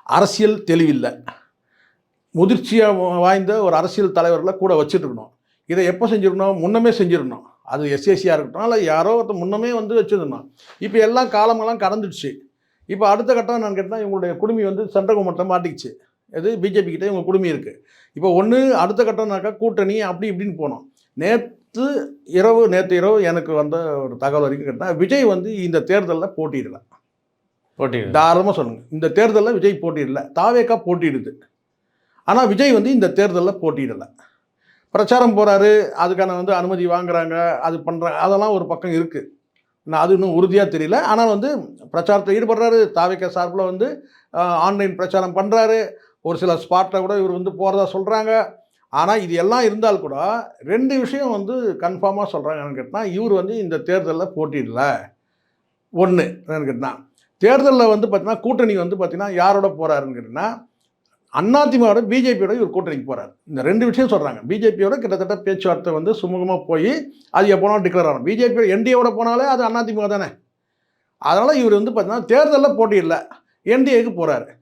அரசியல் தெளிவில்லை, முதிர்ச்சியாக வாய்ந்த ஒரு அரசியல் தலைவர்களை கூட வச்சுருக்கணும். இதை எப்போ செஞ்சிடணும்? முன்னமே செஞ்சிடணும். அது எஸ்ஏசியாக இருக்கட்டும், இல்லை யாரோ ஒருத்தர் முன்னமே வந்து வச்சுருந்தோம். இப்போ எல்லாம் காலமெல்லாம் கடந்துடுச்சு. இப்போ அடுத்த கட்டம் என்னன்னு கேட்டால், இவங்களுடைய குடுமி வந்து சென்ட்ரல் கவர்மெண்ட்டில் மாட்டிக்கிச்சு. எது பிஜேபி கிட்டே இவங்க குடுமி இருக்குது. இப்போ ஒன்று அடுத்த கட்டம்னாக்கா கூட்டணி அப்படி இப்படின்னு போனோம். நேற்று இரவு எனக்கு வந்த ஒரு தகவல் வரைக்கும் கேட்டால், விஜய் வந்து இந்த தேர்தலில் போட்டியிடலை. தாராளமாக சொல்லுங்கள். இந்த தேர்தலில் விஜய் போட்டியிடல. தாவேகா போட்டியிடுது. ஆனால் விஜய் வந்து இந்த தேர்தலில் போட்டியிடலை. பிரச்சாரம் போகிறாரு, அதுக்கான வந்து அனுமதி வாங்குறாங்க, அது பண்ணுறாங்க, அதெல்லாம் ஒரு பக்கம் இருக்குது. நான் அது இன்னும் உறுதியாக தெரியல. ஆனால் வந்து பிரச்சாரத்தில் ஈடுபடுறாரு. தாவேகா சார்பில் வந்து ஆன்லைன் பிரச்சாரம் பண்ணுறாரு. ஒரு சில ஸ்பாட்டில் கூட இவர் வந்து போகிறதா சொல்கிறாங்க. ஆனால் இது எல்லாம் இருந்தால் கூட 2 விஷயம் வந்து கன்ஃபார்மாக சொல்கிறாங்க. என்னென்னு கேட்டால், இவர் வந்து இந்த தேர்தலில் போட்டியிடலை. ஒன்று என்னென்னு கேட்டால், தேர்தலில் வந்து பார்த்தீங்கன்னா கூட்டணி வந்து பார்த்தீங்கன்னா யாரோட போகிறாருன்னு கேட்டிங்கன்னா, அதிமுகவோட பிஜேபியோட இவர் கூட்டணிக்கு போகிறார். இந்த 2 விஷயம் சொல்கிறாங்க. பிஜேபியோட கிட்டத்தட்ட பேச்சுவார்த்தை வந்து சுமூகமாக போய் அது எப்போனாலும் டிக்ளேர் ஆகணும். பிஜேபி என்டிஏவோட போனாலே அது அதிமுக தானே. அதனால் இவர் வந்து பார்த்தீங்கன்னா தேர்தலில் போட்டியிடல, என்டிஏக்கு போகிறாரு.